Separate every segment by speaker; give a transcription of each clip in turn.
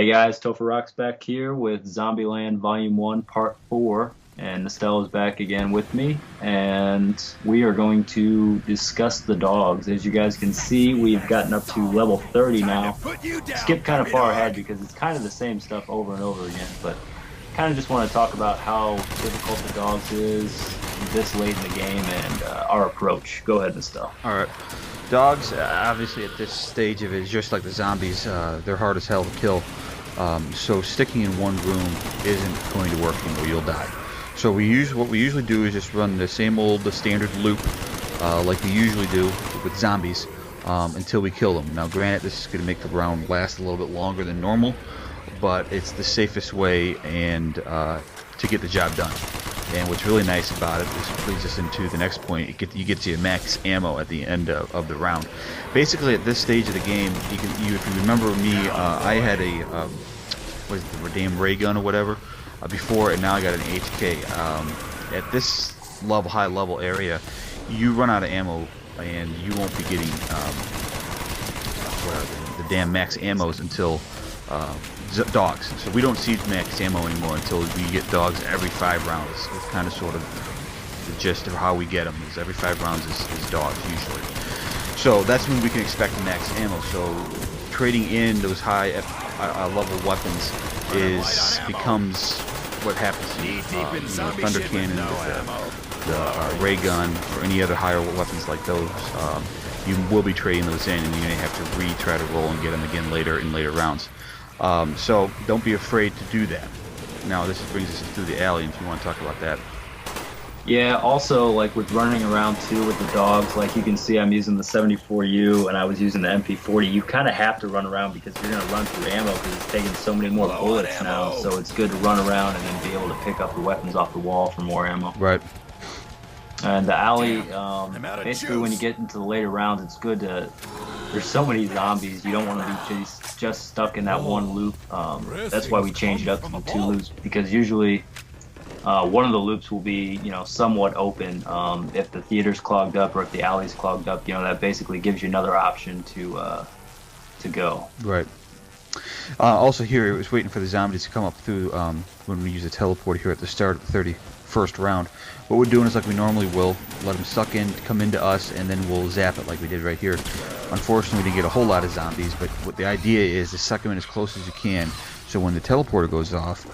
Speaker 1: Hey guys, Topher Rock's back here with Zombieland Volume 1 Part 4, and Estelle is back again with me, and we are going to discuss the dogs. As you guys can see, we've gotten up to level 30 now. Skipped kind of far ahead because it's kind of the same stuff over and over again, but kind of just want to talk about how difficult the dogs is this late in the game and our approach. Go ahead, Estelle.
Speaker 2: All right. Dogs, obviously at this stage of it, is just like the zombies. They're hard as hell to kill. So sticking in one room isn't going to work anymore. You'll die. So what we usually do is just run the same old, the standard loop, like we usually do with zombies, until we kill them. Now, granted, this is going to make the round last a little bit longer than normal, but it's the safest way and to get the job done. And what's really nice about it, this leads us into the next point, you get to your max ammo at the end of the round. Basically, at this stage of the game, if you remember me, I had a, what is it, the damn ray gun or whatever, before, and now I got an HK. At this high level area, you run out of ammo, and you won't be getting the damn max ammos until dogs. So we don't see max ammo anymore until we get dogs every 5 rounds. It's kind of sort of the gist of how we get them. Is every 5 rounds is dogs usually. So that's when we can expect the max ammo. So trading in those high level weapons becomes what happens to the thunder cannon, the ray gun, or any other higher weapons like those. You will be trading those in, and you're going to have to retry to roll and get them again later in later rounds. So don't be afraid to do that. Now this brings us through the alley, if you want to talk about that.
Speaker 1: Yeah, also, like with running around too with the dogs, like you can see I'm using the 74U and I was using the MP40. You kind of have to run around because you're going to run through ammo because it's taking so many more bullets now. So it's good to run around and then be able to pick up the weapons off the wall for more ammo.
Speaker 2: Right.
Speaker 1: And the alley, basically when you get into the later rounds, it's good to... There's so many zombies, you don't want to be just stuck in that one loop. That's why we changed it up to the 2 loops, because usually one of the loops will be, somewhat open. If the theater's clogged up or if the alley's clogged up, that basically gives you another option to go.
Speaker 2: Right. Also here, it was waiting for the zombies to come up through when we use a teleporter here at the start of the 31st round. What we're doing is like we normally will, let them suck in, come into us, and then we'll zap it like we did right here. Unfortunately, we didn't get a whole lot of zombies, but what the idea is to suck them in as close as you can, so when the teleporter goes off,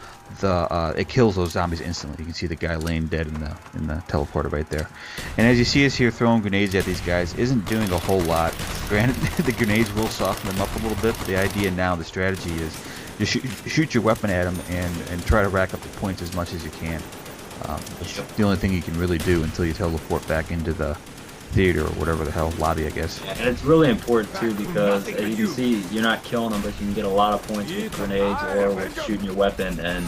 Speaker 2: it kills those zombies instantly. You can see the guy laying dead in the teleporter right there. And as you see us here throwing grenades at these guys, isn't doing a whole lot. Granted, the grenades will soften them up a little bit, but the idea now, the strategy is just shoot your weapon at them and try to rack up the points as much as you can. It's the only thing you can really do until you teleport back into the theater or whatever the hell, lobby, I guess.
Speaker 1: Yeah, and it's really important too because as you can see, you're not killing them, but you can get a lot of points with grenades or with shooting your weapon, and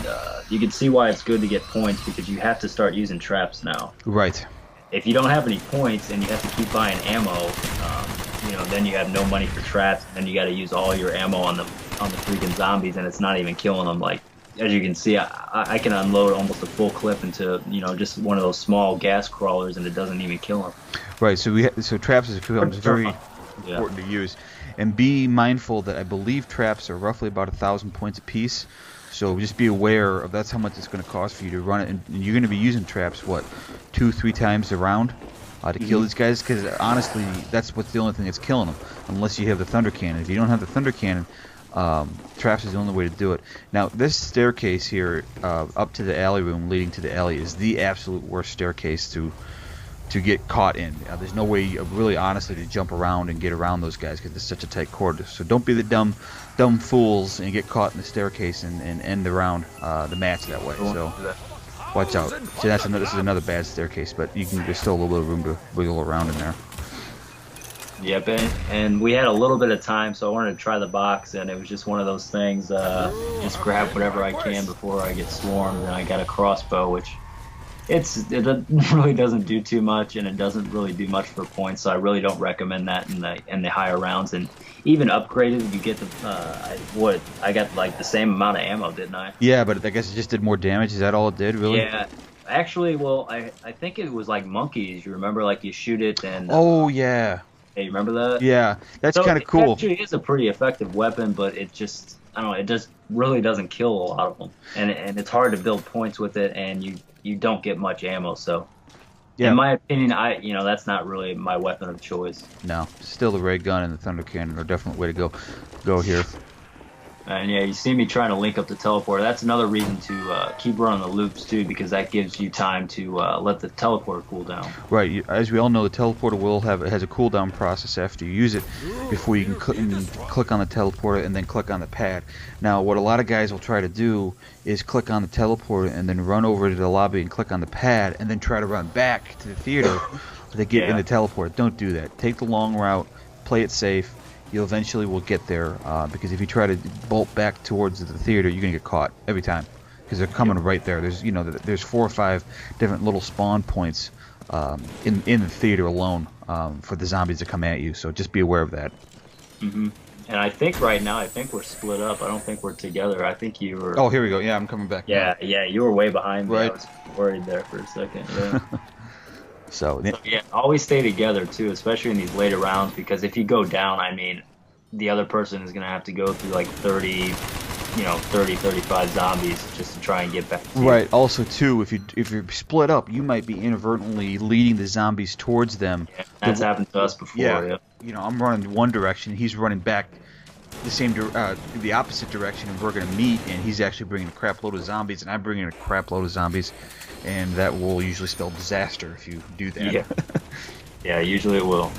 Speaker 1: you can see why it's good to get points because you have to start using traps now.
Speaker 2: Right.
Speaker 1: If you don't have any points and you have to keep buying ammo, then you have no money for traps, and then you got to use all your ammo on the freaking zombies, and it's not even killing them. Like, as you can see, I can unload almost a full clip into just one of those small gas crawlers, and it doesn't even kill them.
Speaker 2: Right. So traps becomes very important to use, and be mindful that I believe traps are roughly about 1,000 points a piece. So just be aware of that's how much it's going to cost for you to run it, and you're going to be using traps 2-3 times a round to kill these guys, because honestly, that's what's the only thing that's killing them, unless you have the thunder cannon. If you don't have the thunder cannon, traps is the only way to do it. Now, this staircase here up to the alley room leading to the alley is the absolute worst staircase to get caught in. There's no way, really honestly, to jump around and get around those guys because it's such a tight corridor. So don't be the dumb fools and get caught in the staircase and end the match that way. So watch out. See, this is another bad staircase, but there's still a little bit of room to wiggle around in there.
Speaker 1: Yep, and we had a little bit of time, so I wanted to try the box, and it was just one of those things, just grab whatever I can before I get swarmed, and I got a crossbow, which it really doesn't do too much, and it doesn't really do much for points, so I really don't recommend that in the higher rounds. And even upgraded, you get I got like the same amount of ammo, didn't I?
Speaker 2: Yeah, but I guess it just did more damage. Is that all it did, really?
Speaker 1: Yeah. Actually, well, I think it was like monkeys. You remember, like you shoot it and...
Speaker 2: Oh, yeah.
Speaker 1: Hey, you remember that?
Speaker 2: Yeah, that's kind of cool.
Speaker 1: It actually is a pretty effective weapon, but it just... I don't know, it just really doesn't kill a lot of them, and it's hard to build points with it, and you don't get much ammo. So, in
Speaker 2: Yeah.
Speaker 1: my opinion, that's not really my weapon of choice.
Speaker 2: No, still the ray gun and the thunder cannon are definitely way to go here.
Speaker 1: And yeah, you see me trying to link up the teleporter. That's another reason to keep running the loops too, because that gives you time to let the teleporter cool down.
Speaker 2: Right. As we all know, the teleporter has a cooldown process after you use it, before you can click on the teleporter and then click on the pad. Now, what a lot of guys will try to do is click on the teleporter and then run over to the lobby and click on the pad and then try to run back to the theater to get in the teleporter. Don't do that. Take the long route. Play it safe. You eventually will get there, because if you try to bolt back towards the theater, you're gonna get caught every time, because they're coming right there. There's 4 or 5 different little spawn points in the theater alone, for the zombies to come at you. So just be aware of that.
Speaker 1: Mm-hmm. And I think right now, we're split up. I don't think we're together. I think you were.
Speaker 2: Oh, here we go. Yeah, I'm coming back.
Speaker 1: Yeah,
Speaker 2: now.
Speaker 1: yeah, you were way behind me.
Speaker 2: Right.
Speaker 1: I was worried there for a second. Yeah.
Speaker 2: So
Speaker 1: yeah, always stay together too, especially in these later rounds, because if you go down, I mean, the other person is gonna have to go through like 30, 35 zombies just to try and get back to you.
Speaker 2: Right. Also, too, if you're split up, you might be inadvertently leading the zombies towards them.
Speaker 1: Yeah, that's happened to us before.
Speaker 2: Yeah. I'm running one direction, he's running back the opposite direction, and we're gonna meet, and he's actually bringing a crap load of zombies, and I'm bringing a crap load of zombies, and that will usually spell disaster if you do that.
Speaker 1: Yeah. Yeah, usually it will.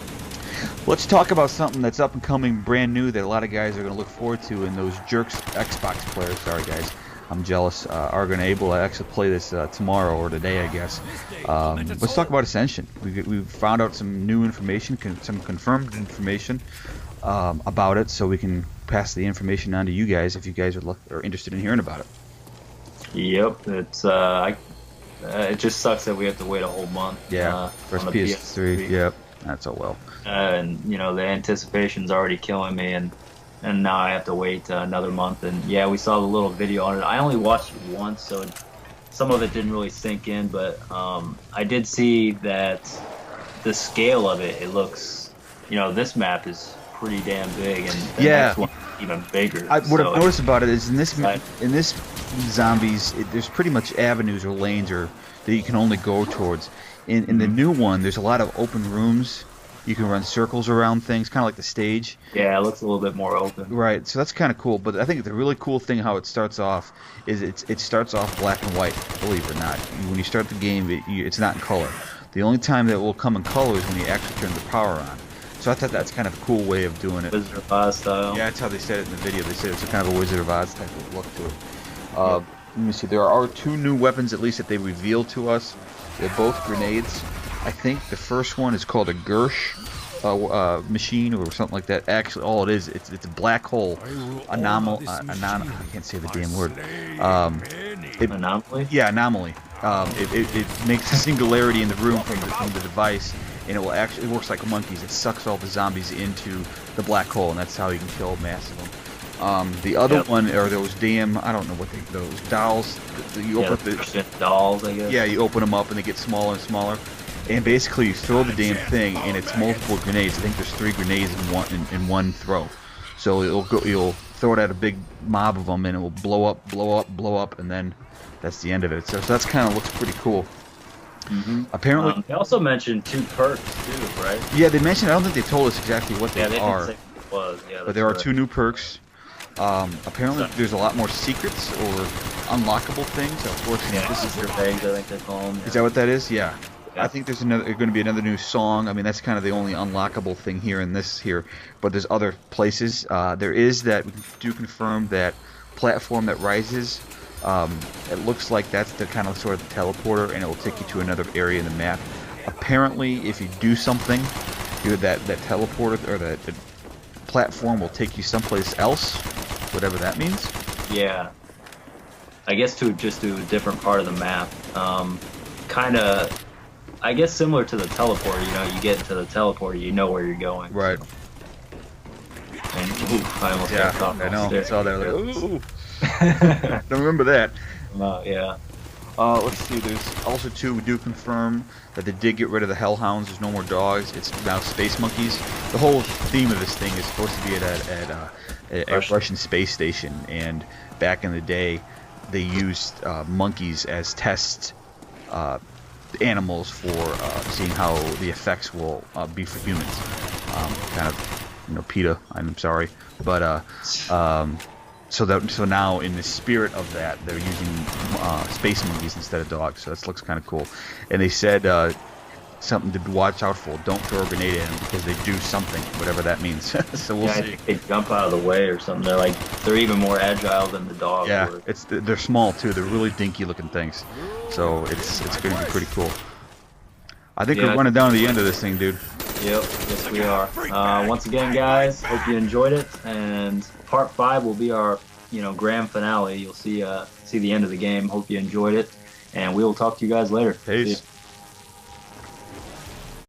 Speaker 2: Let's talk about something that's up and coming, brand new, that a lot of guys are going to look forward to, and those jerks Xbox players, sorry guys, I'm jealous, are going to able to actually play this tomorrow or today, I guess. Let's talk about Ascension. We found out some new information, some confirmed information about it, so we can pass the information on to you guys if you guys are interested in hearing about it.
Speaker 1: Yep, it's it just sucks that we have to wait a whole month.
Speaker 2: Yeah, first PS3. Yep, that's all well.
Speaker 1: And the anticipation's already killing me, and now I have to wait another month. And yeah, we saw the little video on it. I only watched it once, so some of it didn't really sink in. But I did see that the scale of it. It looks, this map is pretty damn big, and the next one even bigger.
Speaker 2: What I've noticed about it is in this zombies, there's pretty much avenues or lanes that you can only go towards. In the new one, there's a lot of open rooms. You can run circles around things, kind of like the stage.
Speaker 1: Yeah, it looks a little bit more open.
Speaker 2: Right, so that's kind of cool. But I think the really cool thing how it starts off is it starts off black and white, believe it or not. When you start the game, it's not in color. The only time that it will come in color is when you actually turn the power on. So I thought that's kind of a cool way of doing it.
Speaker 1: Wizard of Oz style.
Speaker 2: Yeah, that's how they said it in the video. They said it's a kind of a Wizard of Oz type of look to it. Let me see. There are 2 new weapons, at least, that they revealed to us. They're both grenades. I think the first one is called a Gersh machine or something like that. Actually, all it is, it's a black hole anomaly. I can't say the damn word.
Speaker 1: Anomaly?
Speaker 2: Yeah, anomaly. It makes a singularity in the room from the device, and it works like monkeys. It sucks all the zombies into the black hole, and that's how you can kill mass of them. The other one are those damn, I don't know what those dolls. You open the
Speaker 1: dolls, I guess.
Speaker 2: Yeah, you open them up and they get smaller and smaller. And basically you throw the damn thing, and it's multiple grenades. I think there's 3 grenades in one throw. So you'll throw it at a big mob of them, and it will blow up, and then that's the end of it. So that's kind of looks pretty cool.
Speaker 1: Mm-hmm.
Speaker 2: Apparently,
Speaker 1: they also mentioned 2 perks too, right?
Speaker 2: Yeah, they mentioned. I don't think they told us exactly what they are.
Speaker 1: Didn't say what it was. Yeah,
Speaker 2: but there are 2 new perks. Apparently, there's a lot more secrets or unlockable things. Unfortunately,
Speaker 1: this is their things. I think they call them.
Speaker 2: Is that what that is? Yeah. I think there's going to be another new song. I mean, that's kind of the only unlockable thing here in this here. But there's other places. There is that we do confirm that platform that rises. It looks like that's the kind of sort of teleporter, and it will take you to another area in the map. Apparently, if you do something, that teleporter or that platform will take you someplace else, whatever that means.
Speaker 1: Yeah. I guess to a different part of the map. Kind of. I guess similar to the teleporter, you get into the teleporter, you know where you're going.
Speaker 2: Right.
Speaker 1: And I almost got caught.
Speaker 2: I know. I saw that. Like, ooh. Don't remember that.
Speaker 1: Yeah.
Speaker 2: Let's see. There's also too. We do confirm that they did get rid of the hellhounds. There's no more dogs. It's now space monkeys. The whole theme of this thing is supposed to be at a Russian space station, and back in the day, they used monkeys as test animals for seeing how the effects will be for humans. Kind of, PETA. I'm sorry, but so now in the spirit of that, they're using space monkeys instead of dogs. So that looks kind of cool. And they said something to watch out for. Don't throw a grenade at them because they do something, whatever that means. So we'll see.
Speaker 1: I think they jump out of the way or something. They're even more agile than the dogs.
Speaker 2: Yeah, they're small too. They're really dinky looking things. So it's going to be pretty cool. I think we're running down to the end of this thing, dude.
Speaker 1: Yep, yes we are. Once again, guys, hope you enjoyed it, and part 5 will be our, grand finale. You'll see the end of the game. Hope you enjoyed it, and we will talk to you guys later.
Speaker 2: Peace.